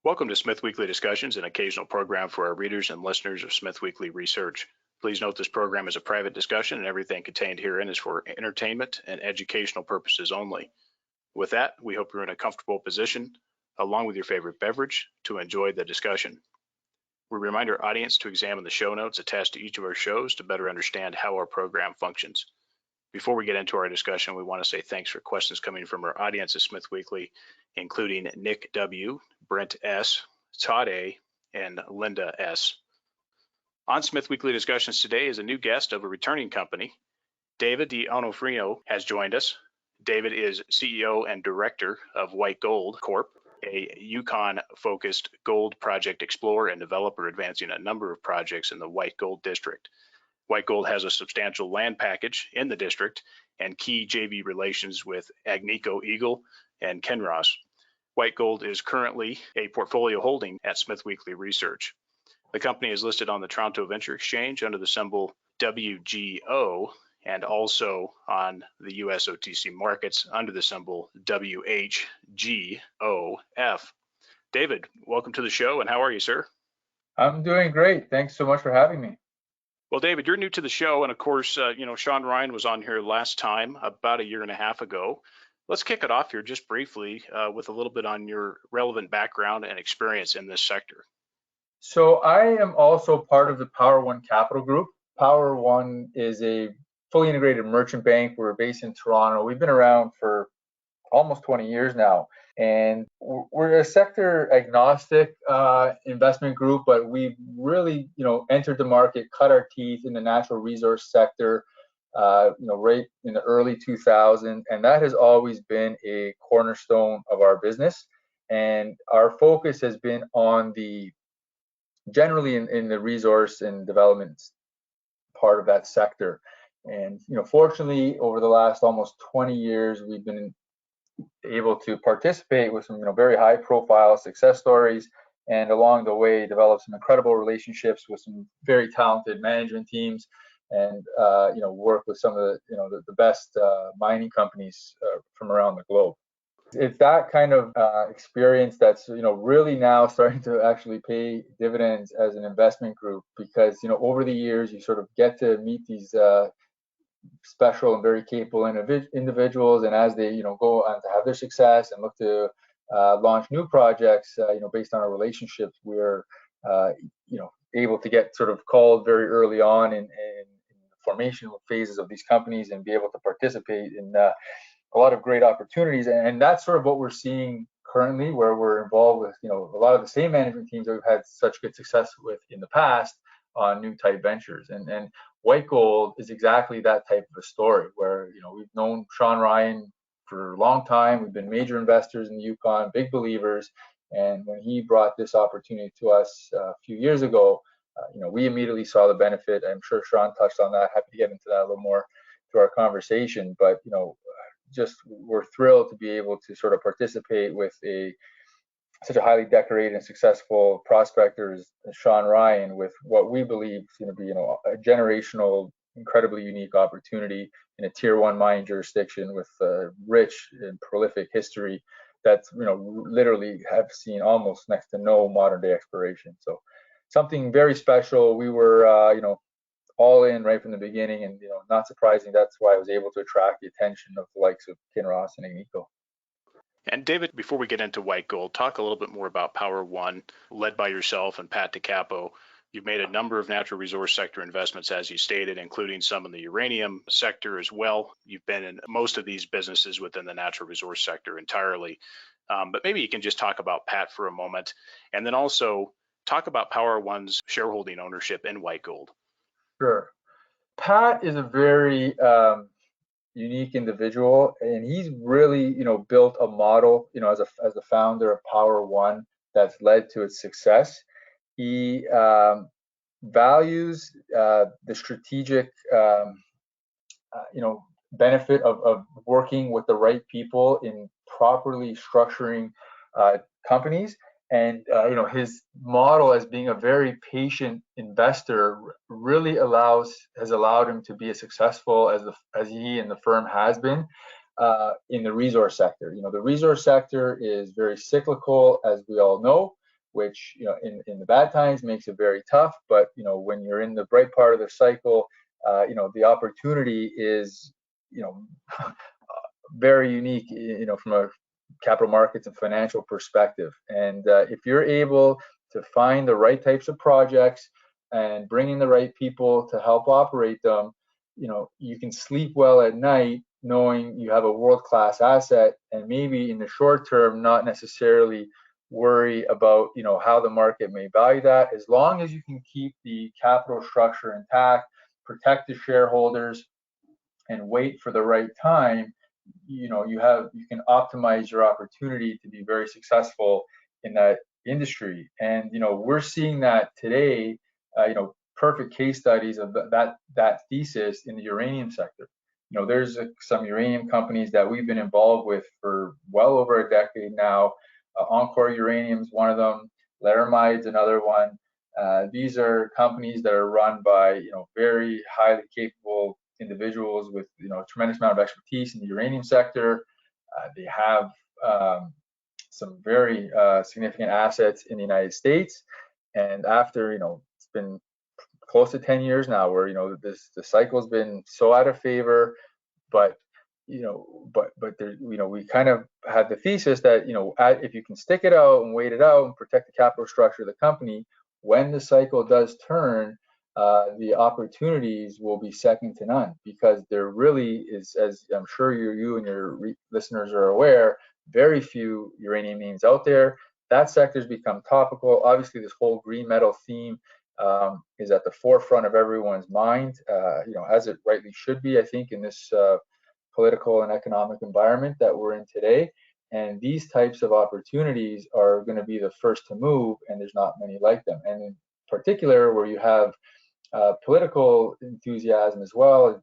Welcome to Smith Weekly Discussions, an occasional program for our readers and listeners of Smith Weekly Research. Please note this program is a private discussion and everything contained herein is for entertainment and educational purposes only. With that, we hope you're in a comfortable position, along with your favorite beverage, to enjoy the discussion. We remind our audience to examine the show notes attached to each of our shows to better understand how our program functions. Before we get into our discussion, we want to say thanks for questions coming from our audience at Smith Weekly, including Nick W., Brent S., Todd A., and Linda S. On Smith Weekly Discussions today is a new guest of a returning company. David D'Onofrio has joined us. David is CEO and Director of White Gold Corp, a Yukon-focused gold project explorer and developer advancing a number of projects in the White Gold District. White Gold has a substantial land package in the district and key JV relations with Agnico Eagle and Kinross. White Gold is currently a portfolio holding at Smith Weekly Research. The company is listed on the Toronto Venture Exchange under the symbol WGO and also on the US OTC markets under the symbol WHGOF. David, welcome to the show, and how are you, sir? I'm doing great. Thanks so much for having me. Well, David, you're new to the show, and of course, Shawn Ryan was on here last time about a year and a half ago. Let's kick it off here just briefly with a little bit on your relevant background and experience in this sector. So I am also part of the PowerOne Capital Group. PowerOne is a fully integrated merchant bank. We're based in Toronto. We've been around for almost 20 years now. And we're a sector agnostic investment group, but we've really, entered the market, cut our teeth in the natural resource sector, right in the early 2000s, and that has always been a cornerstone of our business. And our focus has been on generally in the resource and development part of that sector. And fortunately, over the last almost 20 years, we've been able to participate with some very high profile success stories, and along the way develop some incredible relationships with some very talented management teams, and work with some of the best mining companies from around the globe. It's that kind of experience that's really now starting to actually pay dividends as an investment group, because over the years you sort of get to meet these special and very capable individuals, and as they go on to have their success and look to launch new projects, based on our relationships, we're able to get sort of called very early on in the formation phases of these companies and be able to participate in a lot of great opportunities. And that's sort of what we're seeing currently, where we're involved with a lot of the same management teams that we've had such good success with in the past on new type ventures. And White Gold is exactly that type of a story, where we've known Shawn Ryan for a long time. We've been major investors in the Yukon, big believers, and when he brought this opportunity to us a few years ago, we immediately saw the benefit. I'm sure Shawn touched on that. Happy to get into that a little more through our conversation, but just we're thrilled to be able to sort of participate with such a highly decorated and successful prospector as Shawn Ryan, with what we believe is going to be a generational, incredibly unique opportunity in a tier 1 mining jurisdiction with a rich and prolific history that's literally have seen almost next to no modern day exploration. So something very special. We were all in right from the beginning, and not surprising, that's why I was able to attract the attention of the likes of Kinross and Agnico. And David, before we get into White Gold, talk a little bit more about PowerOne, led by yourself and Pat DiCapo. You've made a number of natural resource sector investments, as you stated, including some in the uranium sector as well. You've been in most of these businesses within the natural resource sector entirely. But maybe you can just talk about Pat for a moment, and then also talk about PowerOne's shareholding ownership in White Gold. Sure. Pat is a very unique individual, and he's really built a model as a founder of PowerOne that's led to its success. He values the strategic benefit of working with the right people in properly structuring companies, and his model as being a very patient investor really has allowed him to be as successful as he and the firm has been in the resource sector. The resource sector is very cyclical, as we all know. which, in the bad times makes it very tough. But, when you're in the bright part of the cycle, the opportunity is, very unique, from a capital markets and financial perspective. And if you're able to find the right types of projects and bring in the right people to help operate them, you can sleep well at night knowing you have a world-class asset, and maybe in the short term not necessarily worry about how the market may value that, as long as you can keep the capital structure intact, protect the shareholders, and wait for the right time. You can optimize your opportunity to be very successful in that industry. And we're seeing that today. Perfect case studies of that thesis in the uranium sector. There's some uranium companies that we've been involved with for well over a decade now. Encore Uranium's one of them. Laramide's another one. These are companies that are run by very highly capable individuals with a tremendous amount of expertise in the uranium sector. They have some very significant assets in the United States. And after it's been close to 10 years now where the cycle's been so out of favor, but there, we kind of had the thesis that if you can stick it out and wait it out and protect the capital structure of the company, when the cycle does turn, the opportunities will be second to none, because there really is, as I'm sure you and your listeners are aware, very few uranium names out there. That sector's become topical. Obviously, this whole green metal theme is at the forefront of everyone's mind, as it rightly should be, I think, in this political and economic environment that we're in today. And these types of opportunities are going to be the first to move, and there's not many like them. And in particular, where you have political enthusiasm as well,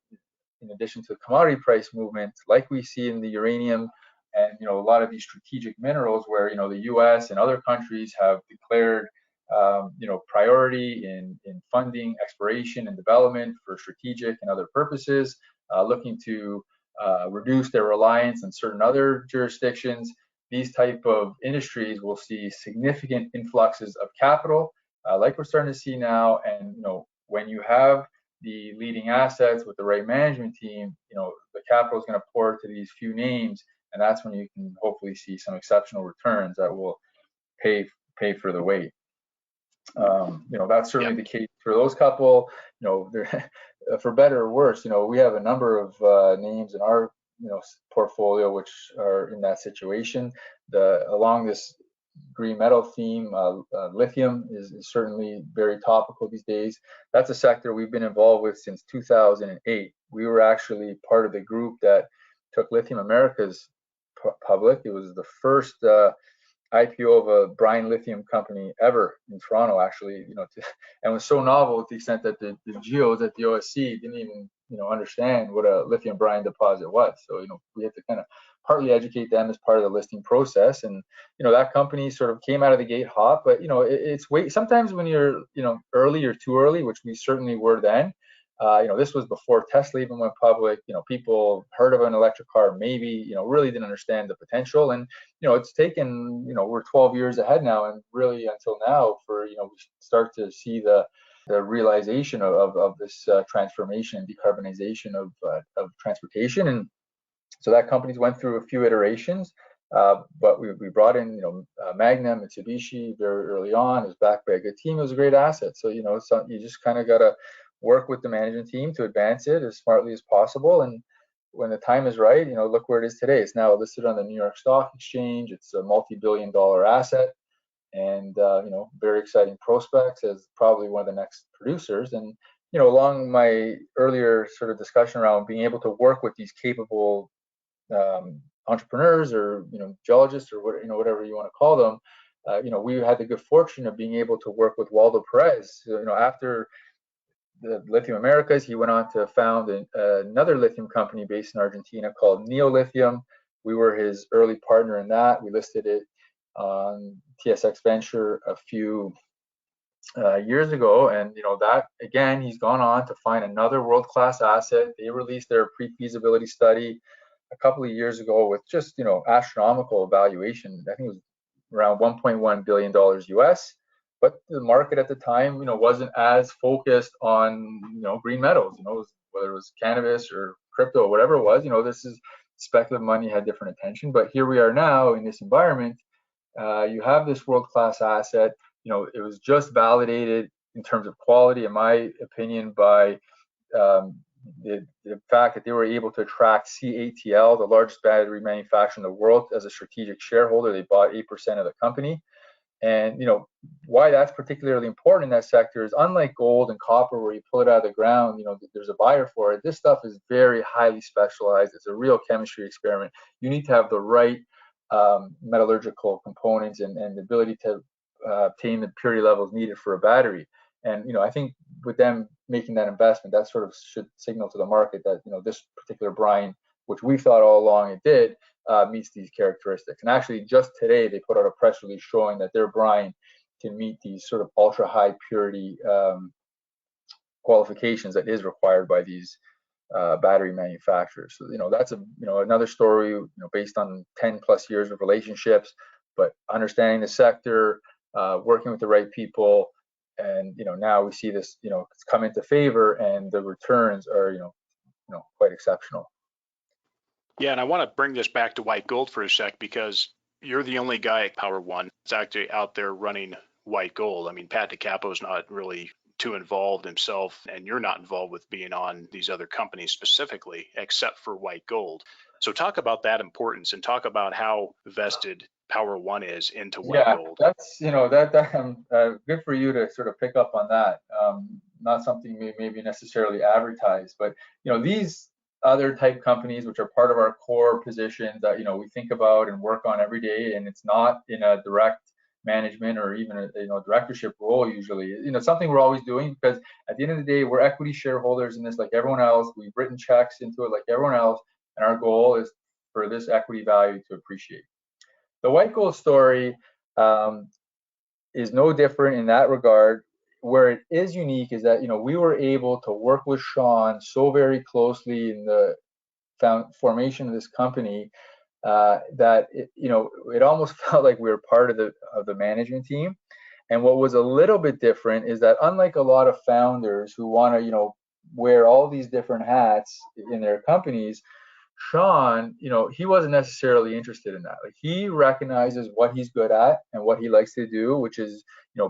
in addition to the commodity price movement, like we see in the uranium and a lot of these strategic minerals, where the U.S. and other countries have declared priority in funding exploration and development for strategic and other purposes, looking to reduce their reliance on certain other jurisdictions. These type of industries will see significant influxes of capital, like we're starting to see now. And when you have the leading assets with the right management team, the capital is going to pour to these few names, and that's when you can hopefully see some exceptional returns that will pay for the wait. That's certainly the case for those couple. For better or worse, we have a number of names in our portfolio which are in that situation. Along this green metal theme, lithium is certainly very topical these days. That's a sector we've been involved with since 2008. We were actually part of the group that took Lithium Americas public. It was the first IPO of a brine lithium company ever in Toronto, actually, and was so novel to the extent that the geos at the OSC didn't even, understand what a lithium brine deposit was. So, we had to kind of partly educate them as part of the listing process. And, that company sort of came out of the gate hot, but, it's sometimes when you're, early or too early, which we certainly were then. This was before Tesla even went public. People heard of an electric car, maybe, really didn't understand the potential. And, it's taken, we're 12 years ahead now, and really until now for, we start to see the realization of this transformation and decarbonization of transportation. And so that company's went through a few iterations, but we brought in, Magna, Mitsubishi very early on. It was backed by a good team. It was a great asset. So, you just kind of got to work with the management team to advance it as smartly as possible. And when the time is right, look where it is today. It's now listed on the New York Stock Exchange. It's a multi-billion-dollar asset, and very exciting prospects as probably one of the next producers. And along my earlier sort of discussion around being able to work with these capable entrepreneurs or geologists or whatever you want to call them, we had the good fortune of being able to work with Waldo Perez. After the Lithium Americas, he went on to found another lithium company based in Argentina called Neolithium. We were his early partner in that. We listed it on TSX Venture a few years ago, and that again, he's gone on to find another world-class asset. They released their pre-feasibility study a couple of years ago with just astronomical valuation. I think it was around $1.1 billion US. But the market at the time, wasn't as focused on, green metals, whether it was cannabis or crypto or whatever it was. This is speculative money, had different attention. But here we are now in this environment. You have this world-class asset. It was just validated in terms of quality, in my opinion, by the fact that they were able to attract CATL, the largest battery manufacturer in the world, as a strategic shareholder. They bought 8% of the company. And why that's particularly important in that sector is, unlike gold and copper, where you pull it out of the ground, there's a buyer for it. This stuff is very highly specialized. It's a real chemistry experiment. You need to have the right metallurgical components and the ability to obtain the purity levels needed for a battery. And I think with them making that investment, that sort of should signal to the market that this particular brine, which we thought all along it did, meets these characteristics. And actually, just today they put out a press release showing that their brine can meet these sort of ultra high purity qualifications that is required by these battery manufacturers. So that's another story based on 10 plus years of relationships, but understanding the sector, working with the right people. And now we see this it's come into favor, and the returns are quite exceptional. Yeah, and I want to bring this back to White Gold for a sec, because you're the only guy at PowerOne that's actually out there running White Gold. I mean, Pat DiCapo's not really too involved himself, and you're not involved with being on these other companies specifically, except for White Gold. So talk about that importance, and talk about how vested PowerOne is into White Gold. That's that good for you to sort of pick up on that. Not something we maybe necessarily advertise, but these other type companies, which are part of our core positions that we think about and work on every day, and it's not in a direct management or even a directorship role usually. Something we're always doing, because at the end of the day, we're equity shareholders in this like everyone else. We've written checks into it like everyone else, and our goal is for this equity value to appreciate. The White Gold story is no different in that regard. Where it is unique is that we were able to work with Shawn so very closely in the formation of this company that it almost felt like we were part of the management team. And what was a little bit different is that, unlike a lot of founders who want to wear all these different hats in their companies, Shawn, he wasn't necessarily interested in that. Like, he recognizes what he's good at and what he likes to do, which is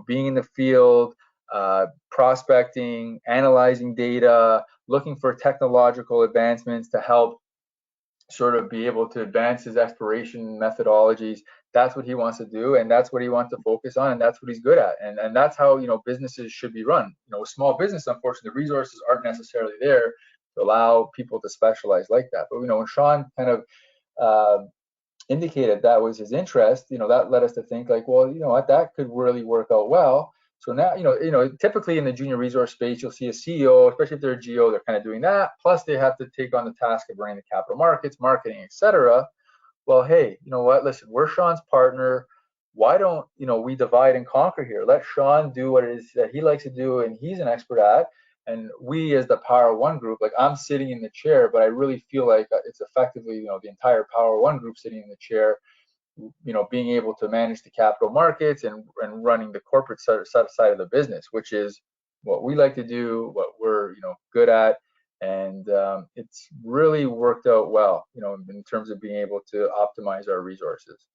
being in the field, prospecting, analyzing data, looking for technological advancements to help sort of be able to advance his exploration methodologies. That's what he wants to do, and that's what he wants to focus on, and that's what he's good at. And that's how businesses should be run. A small business, unfortunately, the resources aren't necessarily there to allow people to specialize like that. But when Shawn kind of indicated that was his interest, that led us to think like, well, what, that could really work out well. So now, typically in the junior resource space, you'll see a CEO, especially if they're a GO, they're kind of doing that. Plus, they have to take on the task of running the capital markets, marketing, etc. Well, hey, you know what? Listen, we're Shawn's partner. Why don't we divide and conquer here? Let Shawn do what it is that he likes to do and he's an expert at. And we, as the PowerOne group, like, I'm sitting in the chair, but I really feel like it's effectively, the entire PowerOne group sitting in the chair, being able to manage the capital markets and running the corporate side of the business, which is what we like to do, what we're, good at. And it's really worked out well, in terms of being able to optimize our resources.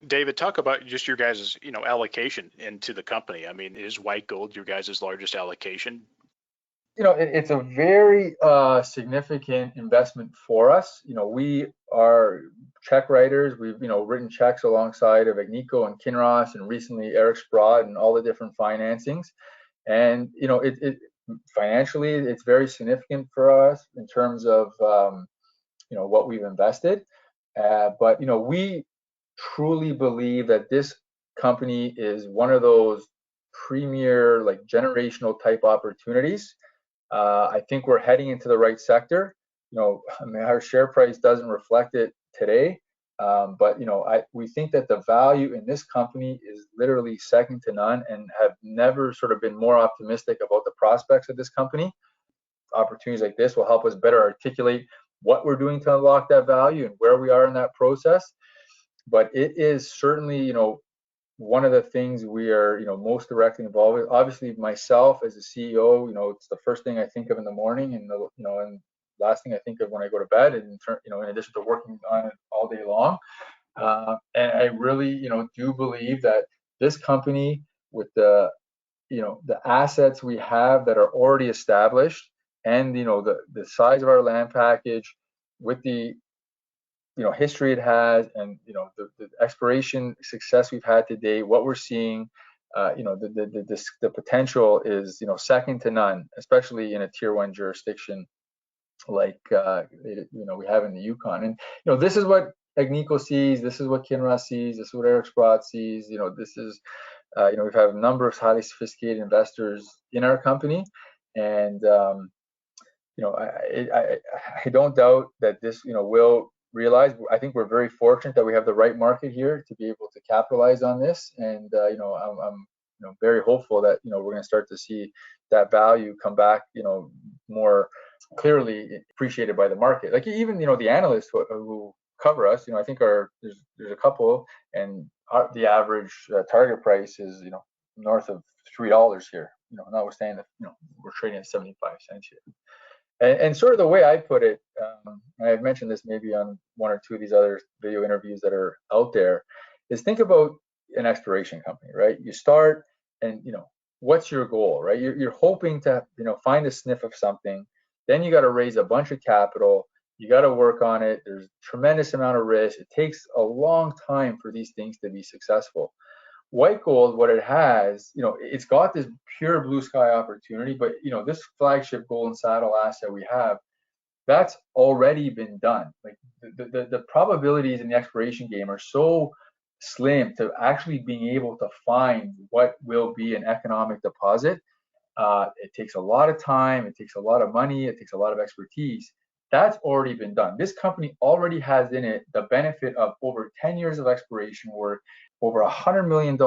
David, talk about just your guys' allocation into the company. I mean, is White Gold your guys' largest allocation? It's a very significant investment for us. We are check writers. We've written checks alongside of Agnico and Kinross, and recently Eric Sprott, and all the different financings. And it financially, it's very significant for us in terms of what we've invested. But we truly believe that this company is one of those premier, like, generational type opportunities. I think we're heading into the right sector. I mean, our share price doesn't reflect it today, but we think that the value in this company is literally second to none, and have never sort of been more optimistic about the prospects of this company. Opportunities like this will help us better articulate what we're doing to unlock that value and where we are in that process. but it is certainly, one of the things we are, most directly involved with. Obviously, myself as a CEO, it's the first thing I think of in the morning, and and last thing I think of when I go to bed. And in addition to working on it all day long, and I really, do believe that this company, with the assets we have that are already established, and the size of our land package, with the history it has, and the exploration success we've had today, what we're seeing, the potential is second to none, especially in a tier 1 jurisdiction like we have in the Yukon. And this is what Agnico sees, this is what Kinross sees, this is what Eric Sprott sees. This is we've had a number of highly sophisticated investors in our company, and I don't doubt that this will realize. I think we're very fortunate that we have the right market here to be able to capitalize on this, and I'm very hopeful that we're going to start to see that value come back more clearly appreciated by the market. Like even the analysts who cover us, I think there's a couple, and the average target price is north of $3 here. Notwithstanding that we're trading at 75 cents here. And sort of the way I put it, and I've mentioned this maybe on one or two of these other video interviews that are out there, is think about an exploration company, right? You start, and what's your goal, right? You're hoping to find a sniff of something. Then you got to raise a bunch of capital. You got to work on it. There's a tremendous amount of risk. It takes a long time for these things to be successful. White Gold, what it has, it's got this pure blue sky opportunity, but this flagship gold and saddle asset we have, that's already been done. Like the probabilities in the exploration game are so slim to actually being able to find what will be an economic deposit. It takes a lot of time, it takes a lot of money, it takes a lot of expertise. That's already been done. This company already has in it the benefit of over 10 years of exploration work, over $100 million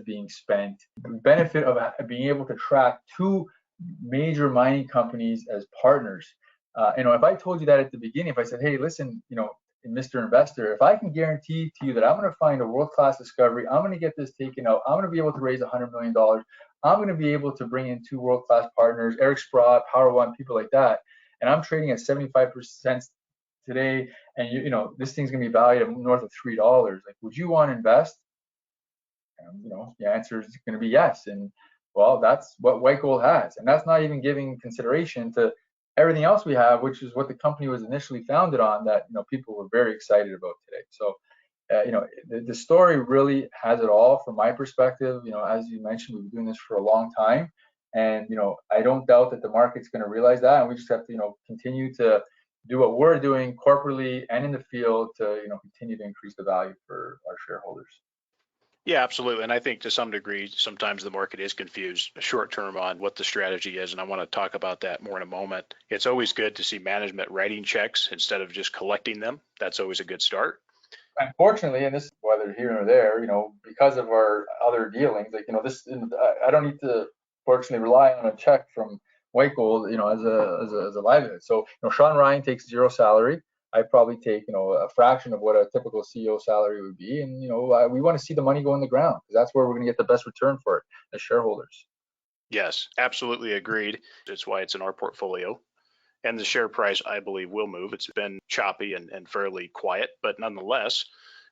being spent, the benefit of being able to track two major mining companies as partners. If I told you that at the beginning, if I said, hey, listen, Mr. Investor, if I can guarantee to you that I'm going to find a world-class discovery, I'm going to get this taken out, I'm going to be able to raise $100 million, I'm going to be able to bring in two world-class partners, Eric Sprott, PowerOne, people like that, and I'm trading at 75% today, and this thing's going to be valued at north of $3. Like, would you want to invest? The answer is going to be yes. And well, that's what White Gold has, and that's not even giving consideration to everything else we have, which is what the company was initially founded on, that people were very excited about today. So the story really has it all from my perspective. As you mentioned, we've been doing this for a long time, and I don't doubt that the market's going to realize that, and we just have to continue to do what we're doing corporately and in the field to continue to increase the value for our shareholders. Yeah, absolutely. And I think to some degree, sometimes the market is confused short term on what the strategy is. And I want to talk about that more in a moment. It's always good to see management writing checks instead of just collecting them. That's always a good start. Unfortunately, and this is whether here or there, because of our other dealings, like, I don't need to fortunately rely on a check from White Gold, as a livelihood. So, Shawn Ryan takes zero salary. I probably take, a fraction of what a typical CEO salary would be. And, we want to see the money go in the ground, because that's where we're going to get the best return for it as shareholders. Yes, absolutely agreed. That's why it's in our portfolio. And the share price, I believe, will move. It's been choppy and fairly quiet, but nonetheless,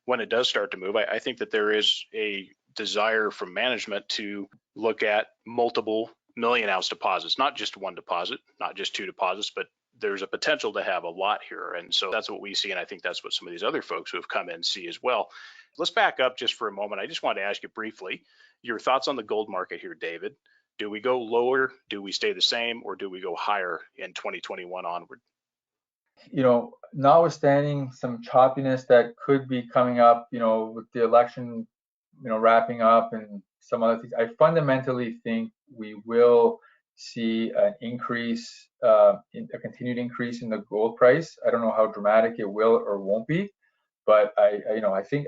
when it does start to move, I think that there is a desire from management to look at multiple million-ounce deposits, not just one deposit, not just two deposits, but there's a potential to have a lot here. And so that's what we see. And I think that's what some of these other folks who have come in see as well. Let's back up just for a moment. I just wanted to ask you briefly your thoughts on the gold market here, David. Do we go lower? Do we stay the same? Or do we go higher in 2021 onward? Notwithstanding some choppiness that could be coming up, with the election, wrapping up and some other things, I fundamentally think we will see an increase, a continued increase in the gold price. I don't know how dramatic it will or won't be, but I think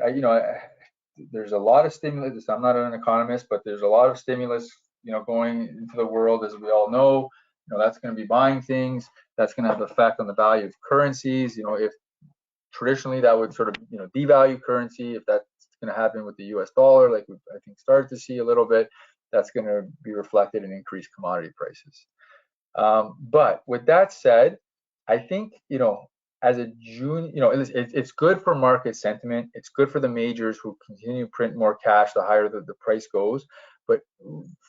there's a lot of stimulus. I'm not an economist, but there's a lot of stimulus, going into the world, as we all know. That's going to be buying things. That's going to have an effect on the value of currencies. If traditionally that would sort of, devalue currency. If that's going to happen with the US dollar, like I think started to see a little bit, that's going to be reflected in increased commodity prices. But with that said, I think, as a June, it's good for market sentiment. It's good for the majors who continue to print more cash the higher the price goes. But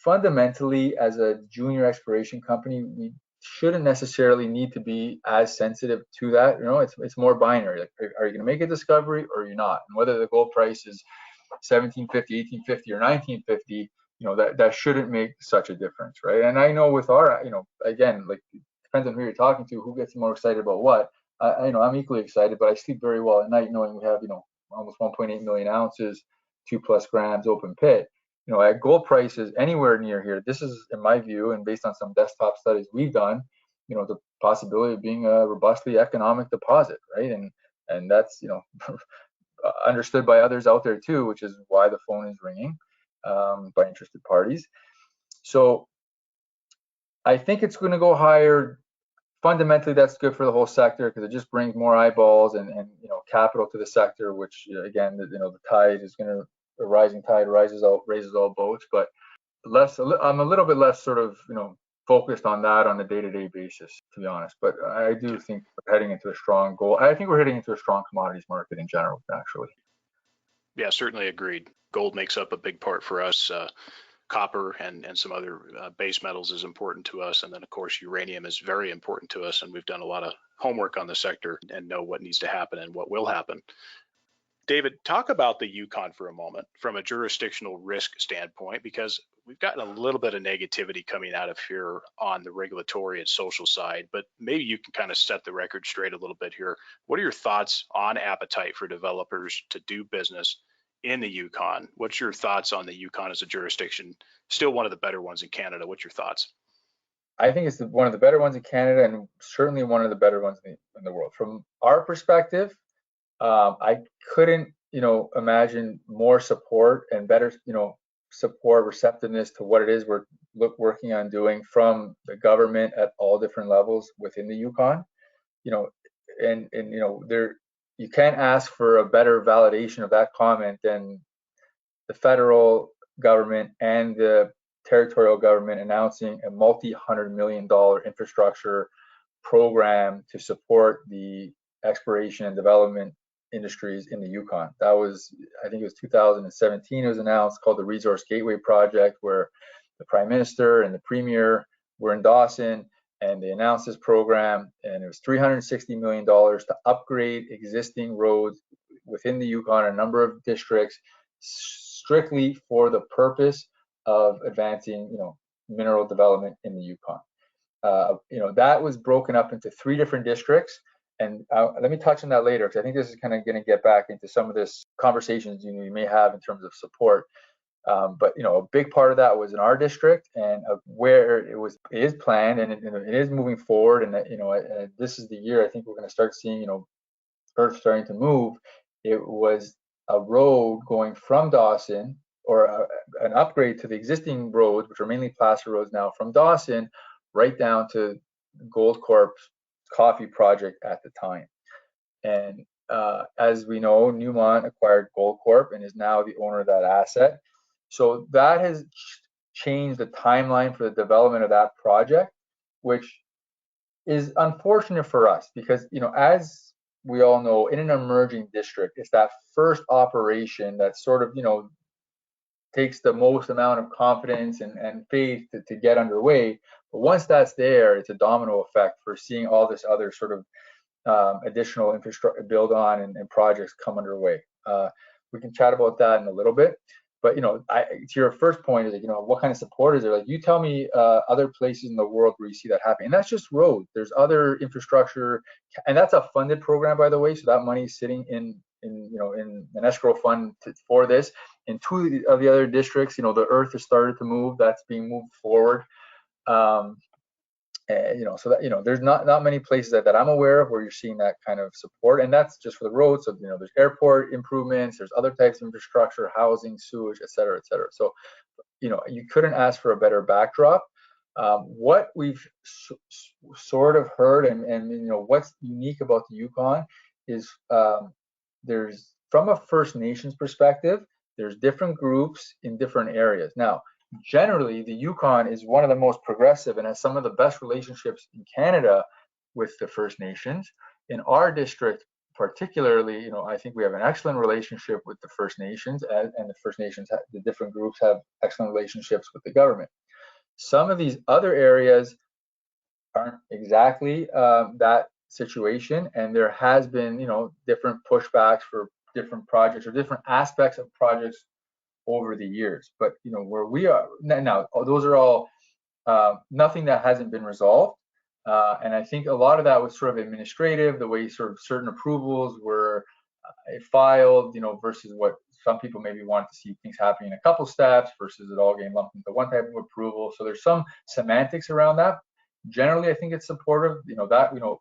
fundamentally, as a junior exploration company, we shouldn't necessarily need to be as sensitive to that. It's more binary. Like, are you going to make a discovery or are you not? And whether the gold price is 1750, 1850, or 1950, that shouldn't make such a difference, right? And I know with our, again, like, depends on who you're talking to, who gets more excited about what. I'm equally excited, but I sleep very well at night knowing we have, almost 1.8 million ounces, 2+ grams open pit. At gold prices anywhere near here, this is, in my view, and based on some desktop studies we've done, the possibility of being a robustly economic deposit, right? And that's, understood by others out there too, which is why the phone is ringing by interested parties. So I think it's going to go higher. Fundamentally, that's good for the whole sector because it just brings more eyeballs and capital to the sector, which again, the tide is going to, the rising tide raises all boats. But I'm a little bit less sort of focused on that on a day-to-day basis, to be honest. But I do think we're heading into a strong gold. I think we're heading into a strong commodities market in general, actually. Yeah, certainly agreed. Gold makes up a big part for us. Copper and some other base metals is important to us. And then, of course, uranium is very important to us. And we've done a lot of homework on the sector and know what needs to happen and what will happen. David, talk about the Yukon for a moment from a jurisdictional risk standpoint, because we've gotten a little bit of negativity coming out of here on the regulatory and social side, but maybe you can kind of set the record straight a little bit here. What are your thoughts on appetite for developers to do business in the Yukon? What's your thoughts on the Yukon as a jurisdiction? Still one of the better ones in Canada. What's your thoughts? I think it's one of the better ones in Canada and certainly one of the better ones in the world. From our perspective, I couldn't, imagine more support and better, support, receptiveness to what it is we're working on doing from the government at all different levels within the Yukon. There, you can't ask for a better validation of that comment than the federal government and the territorial government announcing a multi-$100 million infrastructure program to support the exploration and development industries in the Yukon. That was, I think it was 2017, it was announced, called the Resource Gateway Project, where the Prime Minister and the Premier were in Dawson and they announced this program, and it was $360 million to upgrade existing roads within the Yukon, a number of districts, strictly for the purpose of advancing, mineral development in the Yukon. That was broken up into 3 different districts. And let me touch on that later, because I think this is kind of going to get back into some of this conversations you may have in terms of support. But a big part of that was in our district, and where it is planned, and it is moving forward. And this is the year I think we're going to start seeing Earth starting to move. It was a road going from Dawson, or an upgrade to the existing roads, which are mainly placer roads now, from Dawson right down to Gold Corp's coffee project at the time. And as we know, Newmont acquired Gold Corp and is now the owner of that asset. So that has changed the timeline for the development of that project, which is unfortunate for us because, as we all know, in an emerging district, it's that first operation that sort of, takes the most amount of confidence and faith to get underway. But once that's there, it's a domino effect for seeing all this other sort of additional infrastructure build on and projects come underway. We can chat about that in a little bit. But to your first point is what kind of support is there? Like, you tell me other places in the world where you see that happening, and that's just roads. There's other infrastructure, and that's a funded program, by the way. So that money is sitting in an escrow fund for this. In 2 of the other districts, the earth has started to move. That's being moved forward. So that there's not many places that I'm aware of where you're seeing that kind of support, and that's just for the roads. So there's airport improvements, there's other types of infrastructure, housing, sewage, et cetera, et cetera. So you couldn't ask for a better backdrop. What we've sort of heard, and what's unique about the Yukon is there's, from a First Nations perspective, there's different groups in different areas. Now, generally, the Yukon is one of the most progressive and has some of the best relationships in Canada with the First Nations. In our district, particularly, I think we have an excellent relationship with the First Nations, and the First Nations, the different groups have excellent relationships with the government. Some of these other areas aren't exactly that situation, and there has been, different pushbacks for different projects or different aspects of projects over the years. But where we are now, those are all nothing that hasn't been resolved. And I think a lot of that was sort of administrative, the way sort of certain approvals were filed, versus what some people maybe want to see things happening in a couple steps versus it all getting lumped into one type of approval. So there's some semantics around that. Generally, I think it's supportive.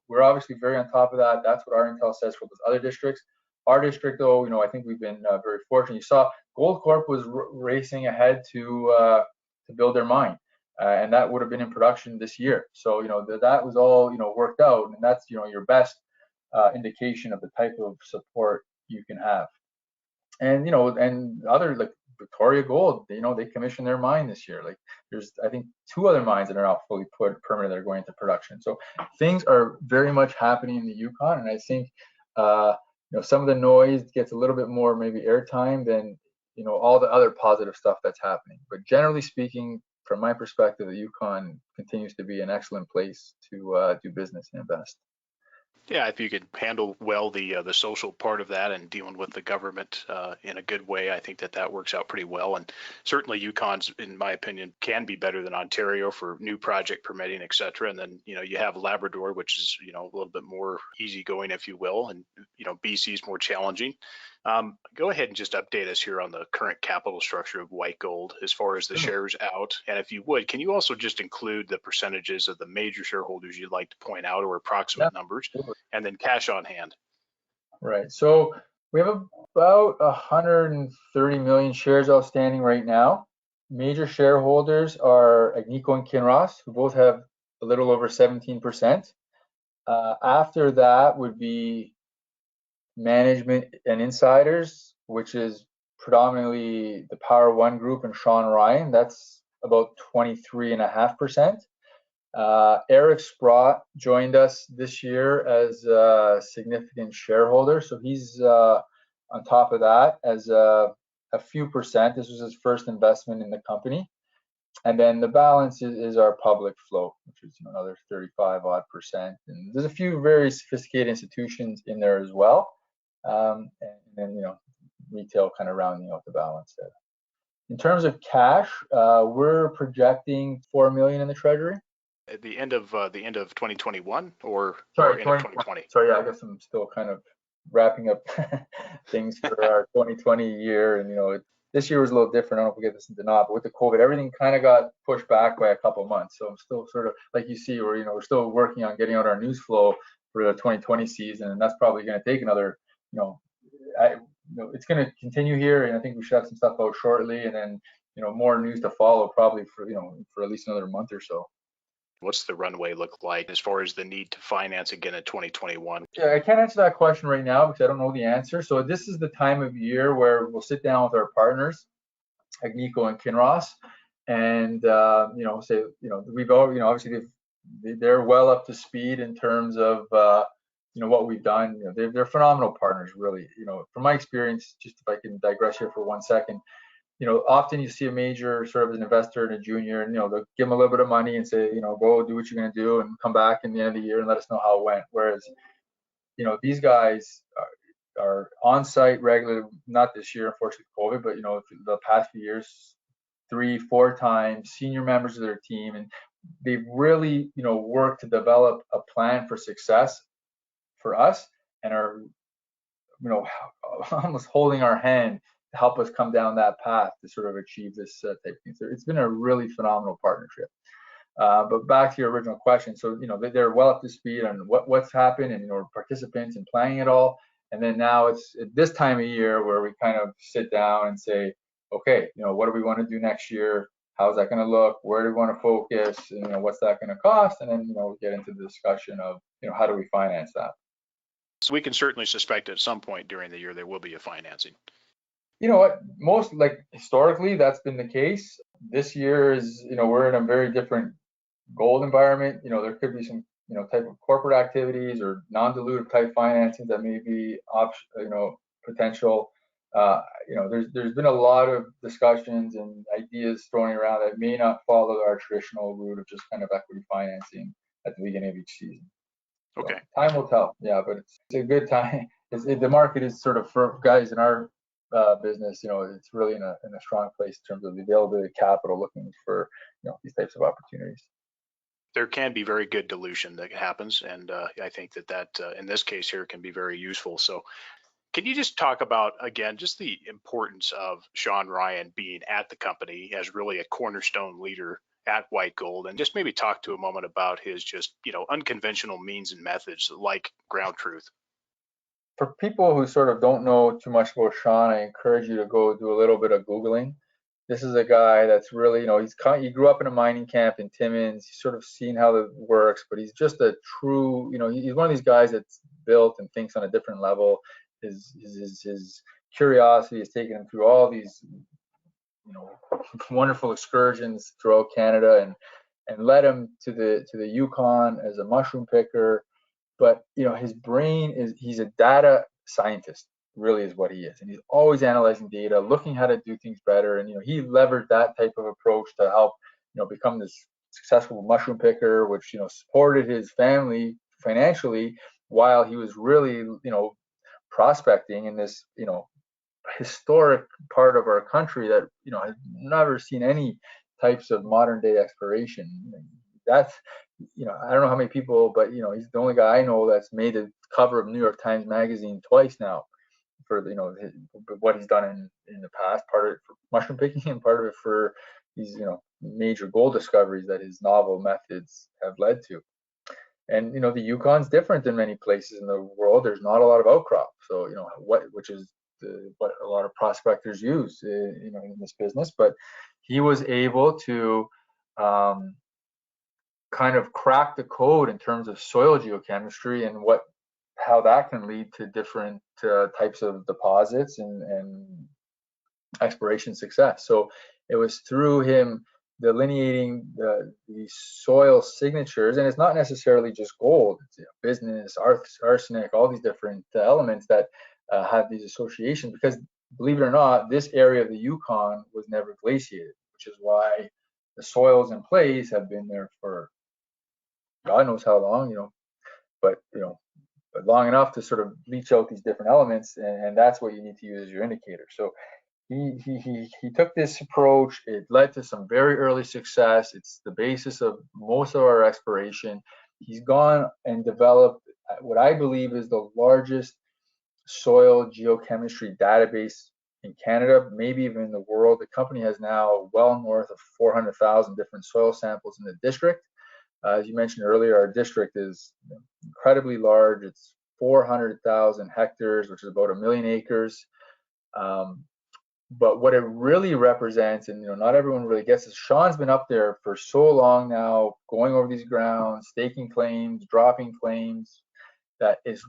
We're obviously very on top of that. That's what our intel says for those other districts. Our district, though, I think we've been very fortunate. You saw Gold Corp was racing ahead to build their mine, and that would have been in production this year. So that was all worked out, and that's your best indication of the type of support you can have. And and other, like Victoria Gold, they commissioned their mine this year. Like there's, I think, 2 other mines that are not fully permitted that are going into production. So things are very much happening in the Yukon, and I think some of the noise gets a little bit more maybe airtime than all the other positive stuff that's happening. But generally speaking, from my perspective, the Yukon continues to be an excellent place to do business and invest. Yeah, if you could handle well the social part of that and dealing with the government in a good way, I think that works out pretty well. And certainly Yukon's, in my opinion, can be better than Ontario for new project permitting, et cetera. And then, you have Labrador, which is, a little bit more easygoing, if you will. And, BC is more challenging. Go ahead and just update us here on the current capital structure of White Gold as far as the shares out. And if you would, can you also just include the percentages of the major shareholders you'd like to point out, or approximate numbers, and then cash on hand? Right. So we have about 130 million shares outstanding right now. Major shareholders are Agnico and Kinross, who both have a little over 17%. After that would be management and insiders, which is predominantly the PowerOne group and Shawn Ryan. That's about 23.5%. Eric Sprott joined us this year as a significant shareholder, so he's on top of that as a few percent. This was his first investment in the company. And then the balance is our public float, which is another 35 odd percent. And there's a few very sophisticated institutions in there as well. And then, retail kind of rounding out the balance there. In terms of cash, we're projecting 4 million in the treasury. At the end of 2021, or sorry, end of 2020? Sorry, yeah, I guess I'm still kind of wrapping up things for our 2020 year, and this year was a little different. I don't know if we get this into not, but with the COVID, everything kind of got pushed back by a couple of months. So I'm still sort of, like you see, we're still working on getting out our news flow for the 2020 season, and that's probably going to take another, it's going to continue here, and I think we should have some stuff out shortly, and then more news to follow probably for for at least another month or so. What's the runway look like as far as the need to finance again in 2021? Yeah, I can't answer that question right now because I don't know the answer. So this is the time of year where we'll sit down with our partners, Agnico and Kinross, and say, we've all, obviously they're well up to speed in terms of what we've done. They're phenomenal partners, really. From my experience, just if I can digress here for 1 second. Often you see a major sort of an investor and a junior, and they'll give them a little bit of money and say, go do what you're going to do and come back in the end of the year and let us know how it went. Whereas, these guys are on site regularly, not this year, unfortunately, COVID, but, the past few years, 3-4 times, senior members of their team, and they've really, worked to develop a plan for success for us and are, almost holding our hand to help us come down that path to sort of achieve this type of thing. So it's been a really phenomenal partnership. But back to your original question, so they're well up to speed on what's happened and participants and planning it all. And then now it's at this time of year where we kind of sit down and say, okay, what do we want to do next year? How's that going to look? Where do we want to focus? And what's that going to cost? And then we get into the discussion of how do we finance that. So we can certainly suspect at some point during the year there will be a financing. You know what? Most, like, historically, that's been the case. This year is, we're in a very different gold environment. There could be some, type of corporate activities or non-dilutive type financing that may be potential. There's been a lot of discussions and ideas thrown around that may not follow our traditional route of just kind of equity financing at the beginning of each season. So Okay. time will tell. Yeah, but it's a good time. The market is sort of, for guys in our business, it's really in a strong place in terms of the availability of capital, looking for these types of opportunities. There can be very good dilution that happens, and I think that in this case here can be very useful. So can you just talk about, again, just the importance of Shawn Ryan being at the company as really a cornerstone leader at White Gold, and just maybe talk to a moment about his just, unconventional means and methods like ground truth? For people who sort of don't know too much about Shawn, I encourage you to go do a little bit of Googling. This is a guy that's really, he grew up in a mining camp in Timmins. He's sort of seen how it works, but he's just a true, he's one of these guys that's built and thinks on a different level. His curiosity has taken him through all these, wonderful excursions throughout Canada, and led him to the Yukon as a mushroom picker. But his brain he's a data scientist, really is what he is, and he's always analyzing data, looking how to do things better. And he leveraged that type of approach to help become this successful mushroom picker, which supported his family financially while he was really prospecting in this historic part of our country that has never seen any types of modern day exploration. That's I don't know how many people, but he's the only guy I know that's made the cover of New York Times Magazine twice now for what he's done in the past. Part of it for mushroom picking, and part of it for these major gold discoveries that his novel methods have led to. And the Yukon's different than many places in the world. There's not a lot of outcrop, so which is what a lot of prospectors use in this business. But he was able to kind of crack the code in terms of soil geochemistry and how that can lead to different types of deposits and exploration success. So it was through him delineating the soil signatures, and it's not necessarily just gold. It's business, arsenic, all these different elements that have these associations. Because believe it or not, this area of the Yukon was never glaciated, which is why the soils in place have been there for God knows how long, but long enough to sort of leach out these different elements, and that's what you need to use as your indicator. So he took this approach. It led to some very early success. It's the basis of most of our exploration. He's gone and developed what I believe is the largest soil geochemistry database in Canada, maybe even in the world. The company has now well north of 400,000 different soil samples in the district. As you mentioned earlier, our district is incredibly large. It's 400,000 hectares, which is about 1 million acres. But what it really represents, and not everyone really gets this, Shawn's been up there for so long now, going over these grounds, staking claims, dropping claims, that is,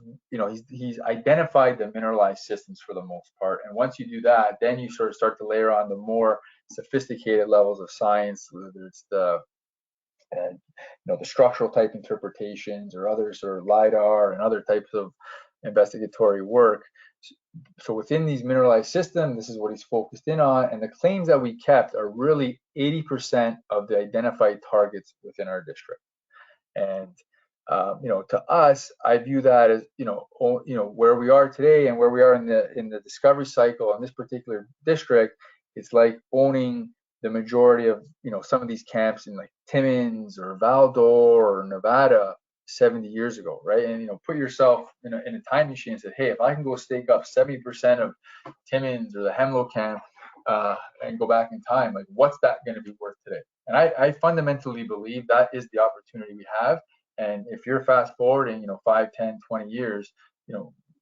he's identified the mineralized systems for the most part. And once you do that, then you sort of start to layer on the more sophisticated levels of science, whether it's the structural type interpretations or others, or LIDAR and other types of investigatory work. So within these mineralized systems, this is what he's focused in on. And the claims that we kept are really 80% of the identified targets within our district. And to us, I view that as where we are today and where we are in the discovery cycle in this particular district. It's like owning the majority of some of these camps in like Timmins or Val d'Or or Nevada 70 years ago, right? And put yourself in a time machine and say, hey, if I can go stake up 70% of Timmins or the Hemlo camp and go back in time, like what's that going to be worth today? And I fundamentally believe that is the opportunity we have. And if you're fast forwarding 5, 10, 20 years,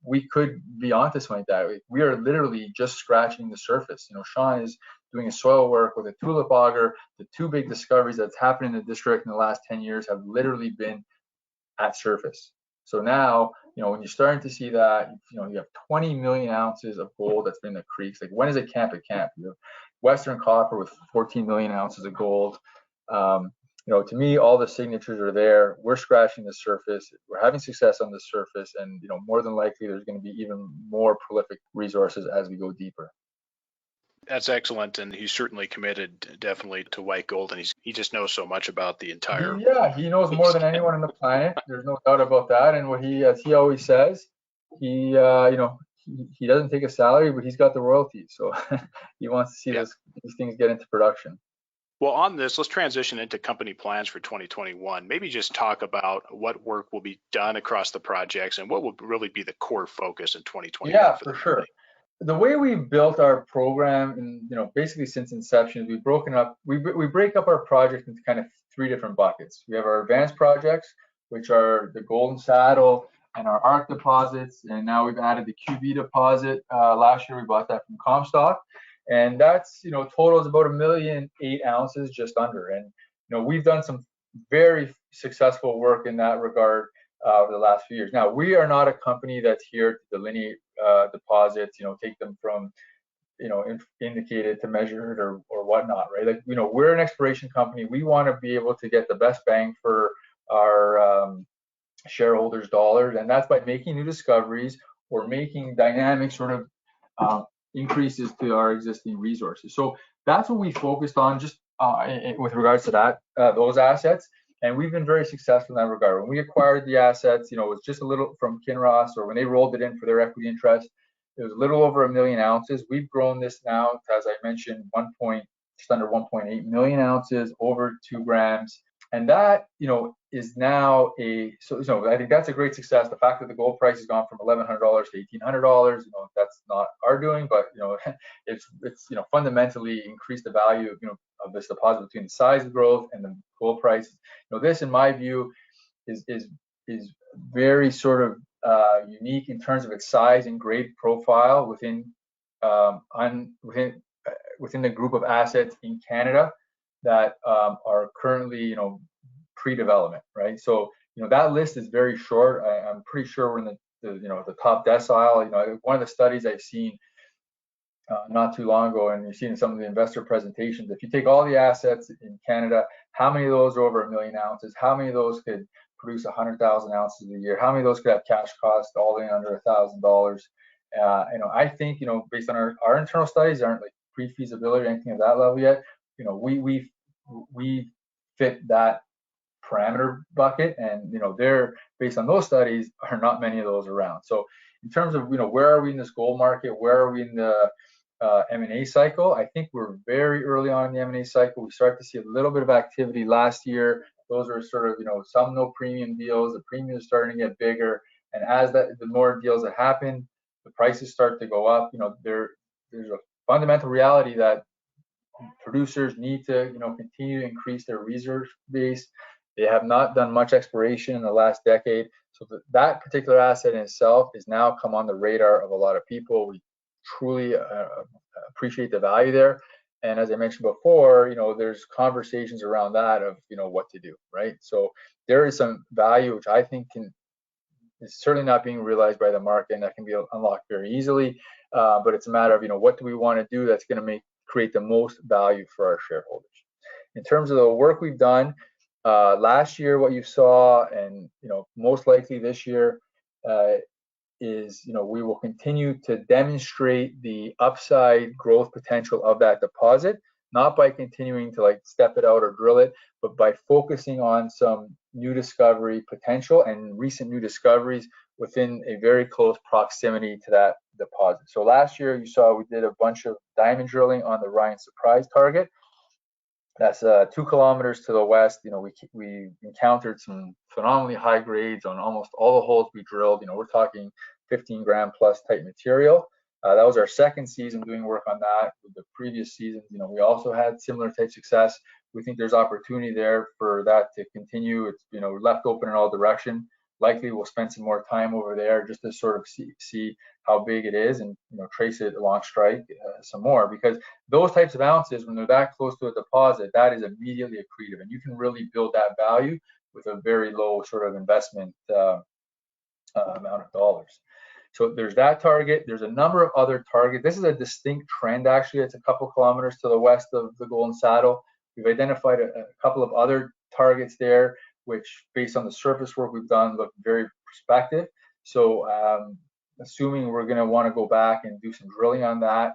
we could be onto something like that. We are literally just scratching the surface. Shawn is doing a soil work with a tulip auger. The two big discoveries that's happened in the district in the last 10 years have literally been at surface. So now, when you're starting to see that, you have 20 million ounces of gold that's been in the creeks. Like, when is it camp at camp? You have Western Copper with 14 million ounces of gold. To me, all the signatures are there. We're scratching the surface. We're having success on the surface, and more than likely, there's going to be even more prolific resources as we go deeper. That's excellent, and he's certainly committed, definitely, to White Gold, and he just knows so much about the entire. He knows more than anyone on the planet. There's no doubt about that. And as he always says, he doesn't take a salary, but he's got the royalties. So he wants to see these things get into production. Well, on this, let's transition into company plans for 2021. Maybe just talk about what work will be done across the projects and what will really be the core focus in 2021. Yeah, for sure. The way we built our program, and basically since inception, we've broken up. We break up our project into kind of 3 different buckets. We have our advanced projects, which are the Golden Saddle and our ARC deposits, and now we've added the QB deposit. Last year we bought that from Comstock, and that's totals about 1.8 million ounces, just under. And we've done some very successful work in that regard over the last few years. Now, we are not a company that's here to delineate deposits, take them from indicated to measured or whatnot, right? Like, we're an exploration company. We want to be able to get the best bang for our shareholders' dollars, and that's by making new discoveries or making dynamic sort of increases to our existing resources. So that's what we focused on, just with regards to that those assets. And we've been very successful in that regard. When we acquired the assets, it was just a little from Kinross, or when they rolled it in for their equity interest, it was a little over 1 million ounces. We've grown this now to, as I mentioned, just under 1.8 million ounces, over 2 grams. And that, is now so I think that's a great success. The fact that the gold price has gone from $1,100 to $1,800, that's not our doing, but it's fundamentally increased the value of this deposit between the size of growth and the gold price. This, in my view, is very sort of unique in terms of its size and grade profile within the group of assets in Canada that are currently pre-development, right? So that list is very short. I'm pretty sure we're in the top decile. One of the studies I've seen not too long ago, and you've seen some of the investor presentations, if you take all the assets in Canada, how many of those are over 1 million ounces? How many of those could produce 100,000 ounces a year? How many of those could have cash costs all in under $1,000? I think based on our internal studies, aren't like pre-feasibility or anything at that level yet. We fit that parameter bucket, and they're based on those studies, are not many of those around. So in terms of where are we in this gold market, where are we in the M&A cycle, I think we're very early on in the M&A cycle. We start to see a little bit of activity last year. Those are sort of some no premium deals. The premium is starting to get bigger, and as the more deals that happen, the prices start to go up. There's a fundamental reality that producers need to continue to increase their reserve base. They have not done much exploration in the last decade, so that particular asset in itself has now come on the radar of a lot of people. We truly appreciate the value there, and as I mentioned before, there's conversations around that of what to do, right? So there is some value which I think is certainly not being realized by the market, and that can be unlocked very easily. But it's a matter of what do we want to do that's going to create the most value for our shareholders. In terms of the work we've done last year, what you saw, and most likely this year, is we will continue to demonstrate the upside growth potential of that deposit, not by continuing to step it out or drill it, but by focusing on some new discovery potential and recent new discoveries within a very close proximity to that deposit. So last year you saw we did a bunch of diamond drilling on the Ryan Surprise target. That's 2 kilometers to the west. We encountered some phenomenally high grades on almost all the holes we drilled. We're talking 15 gram plus type material. That was our second season doing work on that. With the previous seasons, we also had similar type success. We think there's opportunity there for that to continue. It's left open in all direction. Likely we'll spend some more time over there just to sort of see how big it is, and trace it along strike some more, because those types of ounces, when they're that close to a deposit, that is immediately accretive, and you can really build that value with a very low sort of investment amount of dollars. So there's that target. There's a number of other targets. This is a distinct trend, actually. It's a couple kilometers to the west of the Golden Saddle. We've identified a couple of other targets there, which, based on the surface work we've done, look very prospective. So assuming we're going to want to go back and do some drilling on that,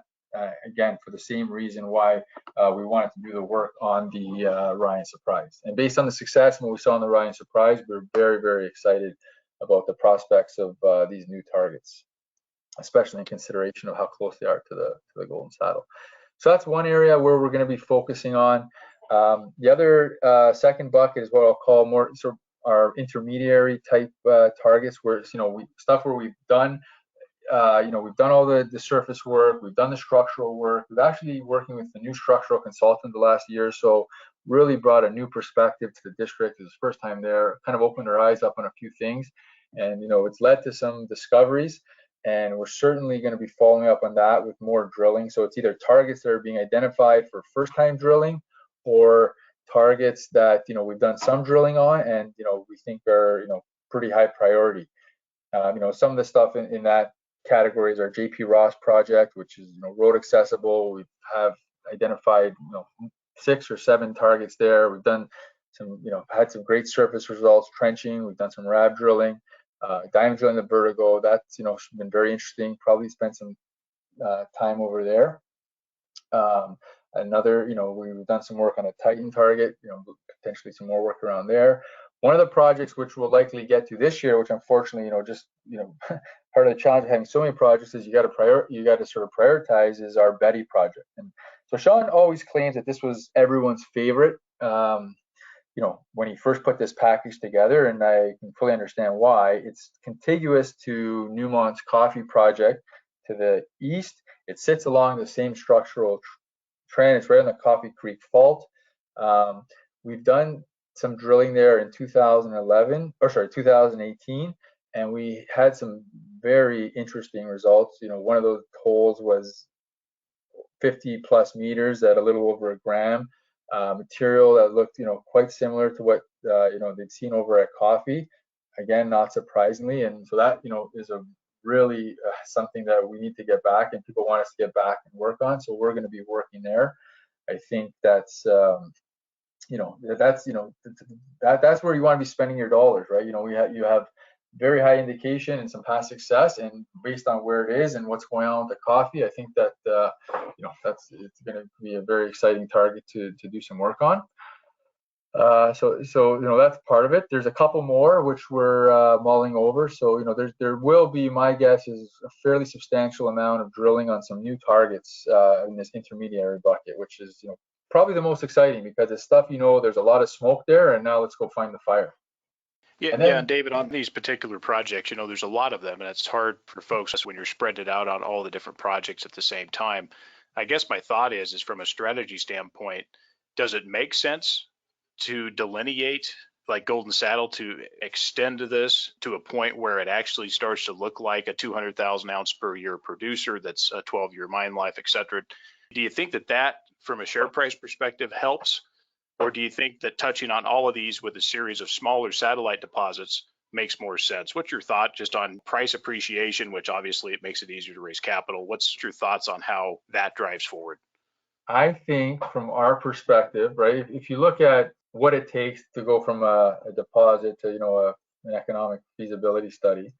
again, for the same reason why we wanted to do the work on the Ryan Surprise. And based on the success and what we saw on the Ryan Surprise, we're very, very excited about the prospects of these new targets, especially in consideration of how close they are to the Golden Saddle. So that's one area where we're going to be focusing on. The other second bucket is what I'll call more sort of our intermediary type targets, where it's, stuff where we've done we've done all the surface work, we've done the structural work. We've actually working with the new structural consultant the last year or so, really brought a new perspective to the district. It was the first time there, kind of opened our eyes up on a few things, and it's led to some discoveries, and we're certainly going to be following up on that with more drilling. So it's either targets that are being identified for first time drilling, or targets that we've done some drilling on and we think are pretty high priority. Some of the stuff in that category is our JP Ross project, which is road accessible. We have identified 6 or 7 targets there. We've done some had some great surface results trenching. We've done some rab drilling, diamond drilling the vertigo. That's been very interesting. Probably spent some time over there. Another, we've done some work on a Titan target, potentially some more work around there. One of the projects which we'll likely get to this year, which unfortunately, part of the challenge of having so many projects is you got to sort of prioritize, is our Betty project. And so Shawn always claims that this was everyone's favorite, when he first put this package together, and I can fully understand why. It's contiguous to Newmont's Coffee project to the east. It sits along the same structural trend. It's right on the Coffee Creek Fault. We've done some drilling there in 2018, and we had some very interesting results. One of those holes was 50 plus meters at a little over a gram, material that looked quite similar to what they'd seen over at Coffee, again not surprisingly. And so that is a really something that we need to get back, and people want us to get back and work on. So we're going to be working there. I think that's that's where you want to be spending your dollars, right? You have very high indication and some past success, and based on where it is and what's going on with the Coffee, I think that it's going to be a very exciting target to do some work on. So that's part of it. There's a couple more which we're mulling over. So there will be, my guess is, a fairly substantial amount of drilling on some new targets in this intermediary bucket, which is probably the most exciting, because it's stuff there's a lot of smoke there, and now let's go find the fire. Yeah, and David, on these particular projects, there's a lot of them, and it's hard for folks when you're spread it out on all the different projects at the same time. I guess my thought is from a strategy standpoint, does it make sense to delineate like Golden Saddle, to extend to this to a point where it actually starts to look like a 200,000 ounce per year producer that's a 12-year mine life, et cetera? Do you think that from a share price perspective helps? Or do you think that touching on all of these with a series of smaller satellite deposits makes more sense? What's your thought just on price appreciation, which obviously it makes it easier to raise capital? What's your thoughts on how that drives forward? I think from our perspective, right, if you look at what it takes to go from a deposit to an economic feasibility study,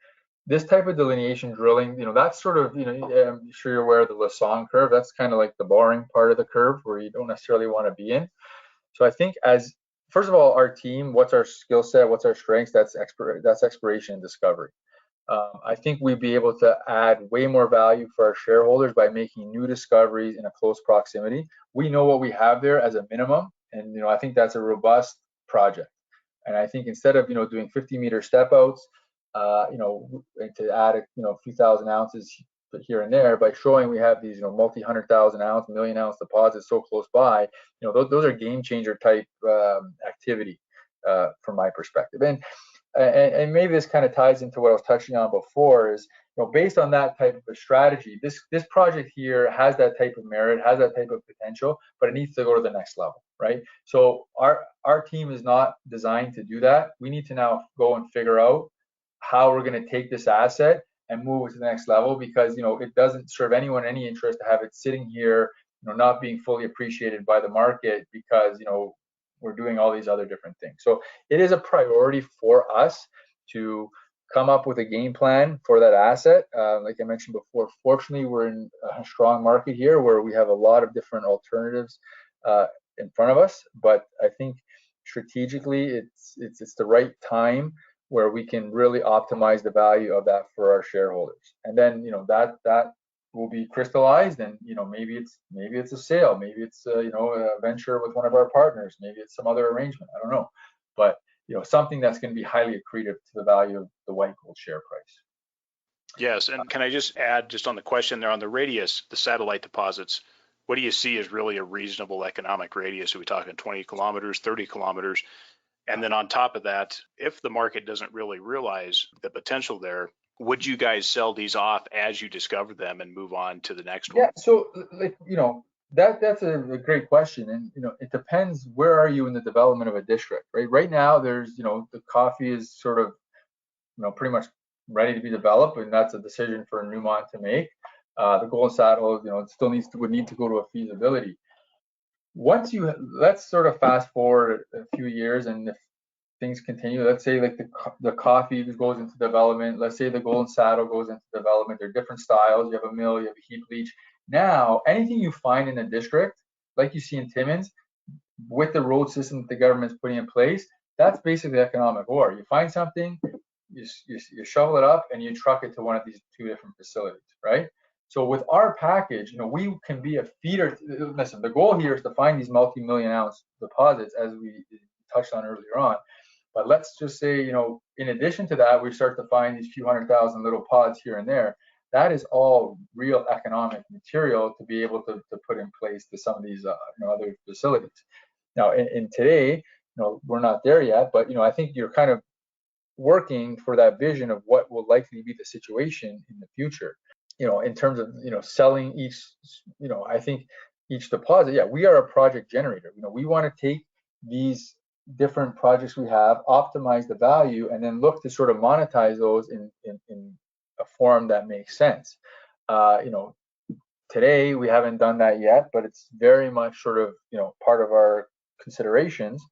this type of delineation drilling, that's sort of, I'm sure you're aware of the Lassonde curve. That's kind of like the boring part of the curve where you don't necessarily want to be in. So I think, first of all, our team, what's our skill set, what's our strengths? That's exploration and discovery. I think we'd be able to add way more value for our shareholders by making new discoveries in a close proximity. We know what we have there as a minimum, and I think that's a robust project. And I think instead of doing 50-meter step outs, to add a few thousand ounces here and there, by showing we have these multi-100,000 ounce, million-ounce deposits so close by, those are game changer type activity from my perspective. And maybe this kind of ties into what I was touching on before, is based on that type of a strategy, this project here has that type of merit, has that type of potential, but it needs to go to the next level, right? So our team is not designed to do that. We need to now go and figure out how we're going to take this asset and move it to the next level, because it doesn't serve anyone any interest to have it sitting here, not being fully appreciated by the market, because we're doing all these other different things. So it is a priority for us to come up with a game plan for that asset. Like I mentioned before, fortunately, we're in a strong market here where we have a lot of different alternatives in front of us. But I think strategically, it's the right time where we can really optimize the value of that for our shareholders. And then that will be crystallized, and maybe it's a sale, maybe it's a venture with one of our partners, maybe it's some other arrangement. I don't know, but something that's going to be highly accretive to the value of the White Gold share price. Yes, and can I just add, just on the question there on the radius, the satellite deposits, what do you see as really a reasonable economic radius? Are we talking 20 kilometers, 30 kilometers? And then on top of that, if the market doesn't really realize the potential there, would you guys sell these off as you discover them and move on to the next one? Yeah, so that's a great question, and it depends, where are you in the development of a district, right? Right now, there's the coffee is sort of pretty much ready to be developed, and that's a decision for Newmont to make. The Golden Saddle, it still would need to go to a feasibility. Let's sort of fast forward a few years, and if things continue, let's say like the coffee goes into development, let's say the Golden Saddle goes into development, they're different styles, you have a mill, you have a heap leach. Now, anything you find in a district, like you see in Timmins, with the road system that the government's putting in place, that's basically economic ore. You find something, you shovel it up, and you truck it to one of these two different facilities, right? So with our package, we can be a feeder. Listen, the goal here is to find these multi-million ounce deposits, as we touched on earlier on. But let's just say, in addition to that, we start to find these few 100,000 little pods here and there. That is all real economic material to be able to put in place to some of these other facilities. Now, in today, we're not there yet, but I think you're kind of working for that vision of what will likely be the situation in the future. In terms of selling each, I think each deposit. Yeah, we are a project generator. We want to take these different projects we have, optimize the value, and then look to sort of monetize those in a form that makes sense. Today we haven't done that yet, but it's very much sort of part of our considerations,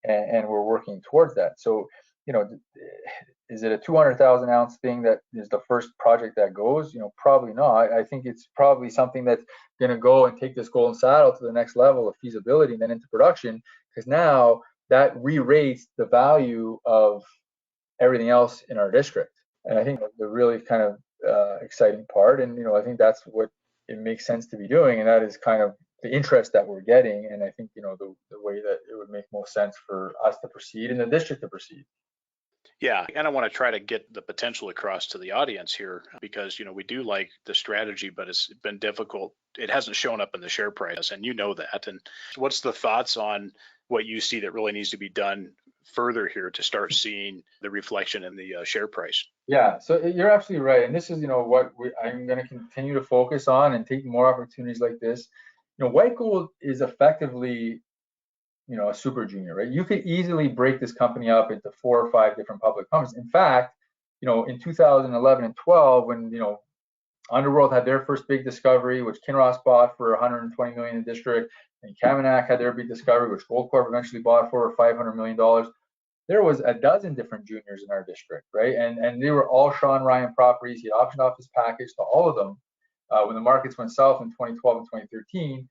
and we're working towards that. So is it a 200,000 ounce thing that is the first project that goes? Probably not. I think it's probably something that's going to go and take this Golden Saddle to the next level of feasibility and then into production, because now that re-rates the value of everything else in our district. And I think the really kind of exciting part, and I think that's what it makes sense to be doing, and that is kind of the interest that we're getting. And I think the way that it would make most sense for us to proceed and the district to proceed. Yeah, and I want to try to get the potential across to the audience here, because we do like the strategy, but it's been difficult. It hasn't shown up in the share price, and that. And what's the thoughts on what you see that really needs to be done further here to start seeing the reflection in the share price? Yeah, so you're absolutely right, and this is what I'm going to continue to focus on and take more opportunities like this. White Gold is effectively a super junior, right? You could easily break this company up into 4 or 5 different public companies. In fact, in 2011 and 12, when Underworld had their first big discovery, which Kinross bought for 120 million in the district, and Kaminak had their big discovery, which Gold Corp eventually bought for $500 million. There was a dozen different juniors in our district, right? And they were all Shawn Ryan properties. He optioned off his package to all of them. When the markets went south in 2012 and 2013,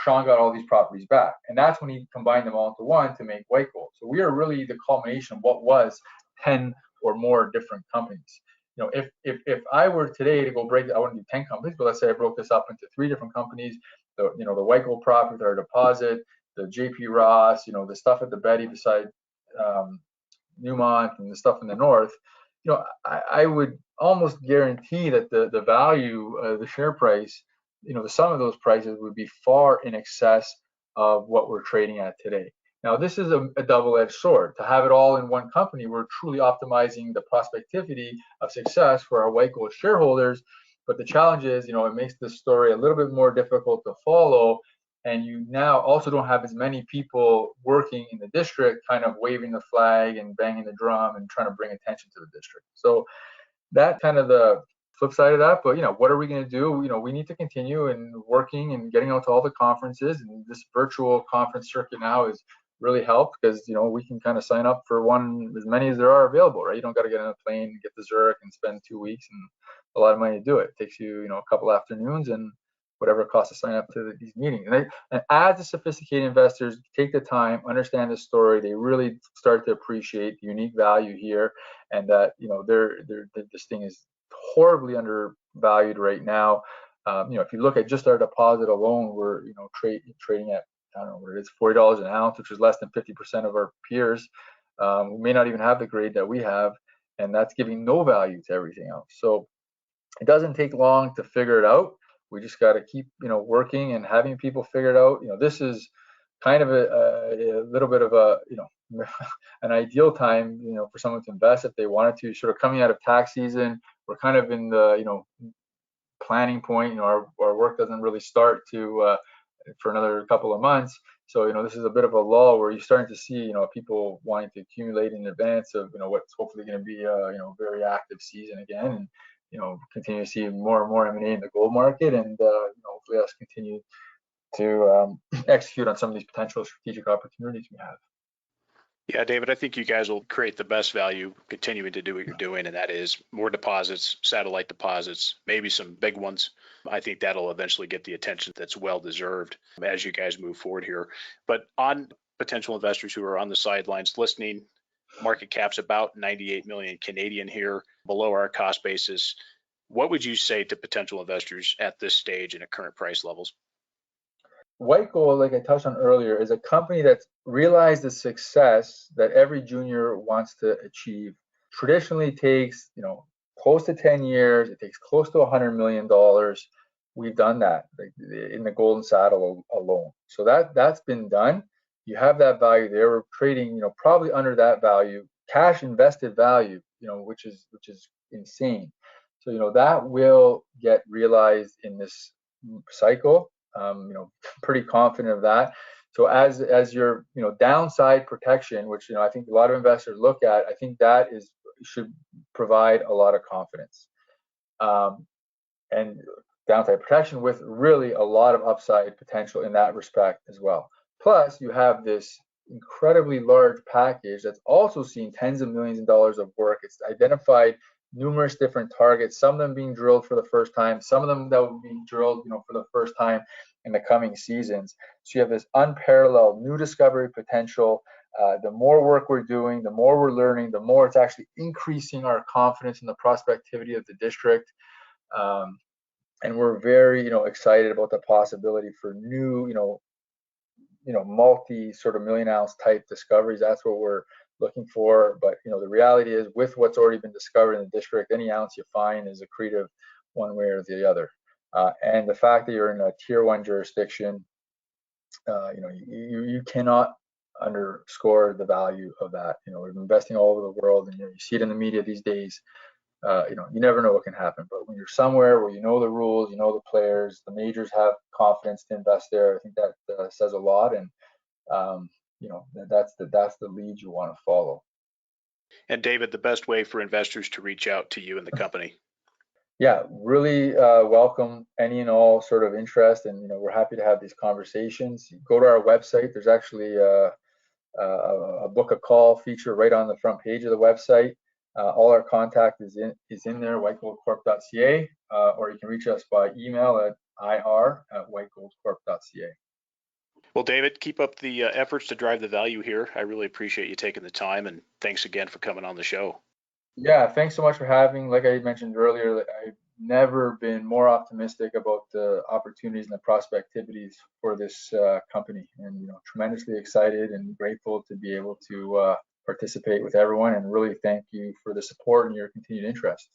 Shawn got all these properties back, and that's when he combined them all into one to make White Gold. So we are really the culmination of what was 10 or more different companies. If I were today to go break, I wouldn't do 10 companies, but let's say I broke this up into 3 different companies. The White Gold property, our deposit, the JP Ross, the stuff at the Betty beside Newmont, and the stuff in the north. I would almost guarantee that the value of the share price, the sum of those prices would be far in excess of what we're trading at today. Now, this is a double-edged sword. To have it all in one company, we're truly optimizing the prospectivity of success for our White Gold shareholders. But the challenge is, it makes this story a little bit more difficult to follow and you now also don't have as many people working in the district kind of waving the flag and banging the drum and trying to bring attention to the district. So that kind of the flip side of that. But what are we going to do? We need to continue and working and getting out to all the conferences, and this virtual conference circuit now is really helped because we can kind of sign up for one, as many as there are available, right? You don't got to get on a plane, get to Zurich and spend 2 weeks and a lot of money to do it. It takes you a couple afternoons and whatever it costs to sign up to these meetings. And as the sophisticated investors take the time, understand the story, they really start to appreciate the unique value here, and that this thing is horribly undervalued right now. If you look at just our deposit alone, we're trading at, I don't know what it is, $40 an ounce, which is less than 50% of our peers. We may not even have the grade that we have, and that's giving no value to everything else. So it doesn't take long to figure it out. We just got to keep working and having people figure it out. This is kind of a little bit of a an ideal time for someone to invest if they wanted to. Sort of coming out of tax season, we're kind of in the planning point. Our work doesn't really start to for another couple of months. So this is a bit of a lull where you're starting to see people wanting to accumulate in advance of what's hopefully going to be a very active season again, and continue to see more and more M&A in the gold market, and hopefully us continue to execute on some of these potential strategic opportunities we have. Yeah, David, I think you guys will create the best value continuing to do what you're doing, and that is more deposits, satellite deposits, maybe some big ones. I think that'll eventually get the attention that's well deserved as you guys move forward here. But on potential investors who are on the sidelines listening, market cap's about 98 million Canadian here, below our cost basis. What would you say to potential investors at this stage and at current price levels? White Gold, like I touched on earlier, is a company that's realized the success that every junior wants to achieve. Traditionally takes, close to 10 years. It takes close to $100 million. We've done that in the golden saddle alone. So that's been done. You have that value there. We're trading, probably under that value, cash invested value, which is insane. So that will get realized in this cycle. Pretty confident of that. So as your downside protection, which I think a lot of investors look at, I think that should provide a lot of confidence, and downside protection with really a lot of upside potential in that respect as well. Plus, you have this incredibly large package that's also seen tens of millions of dollars of work. It's identified numerous different targets, some of them being drilled for the first time, some of them that will be drilled, for the first time in the coming seasons. So you have this unparalleled new discovery potential. The more work we're doing, the more we're learning, the more it's actually increasing our confidence in the prospectivity of the district. And we're very, excited about the possibility for new, multi sort of million ounce type discoveries. That's what we're looking for. But the reality is, with what's already been discovered in the district, any ounce you find is accretive one way or the other. And the fact that you're in a tier 1 jurisdiction, you cannot underscore the value of that. We're investing all over the world, and you see it in the media these days. You never know what can happen. But when you're somewhere where the rules, the players, the majors have confidence to invest there, I think that says a lot. And that's the lead you want to follow. And David, the best way for investors to reach out to you and the company? Yeah, really welcome any and all sort of interest, and we're happy to have these conversations. Go to our website. There's actually a book a call feature right on the front page of the website. All our contact is in there, whitegoldcorp.ca, or you can reach us by email at ir@whitegoldcorp.ca. Well, David, keep up the efforts to drive the value here. I really appreciate you taking the time, and thanks again for coming on the show. Yeah, thanks so much for having. Like I mentioned earlier, I've never been more optimistic about the opportunities and the prospectivities for this company, and tremendously excited and grateful to be able to participate with everyone, and really thank you for the support and your continued interest.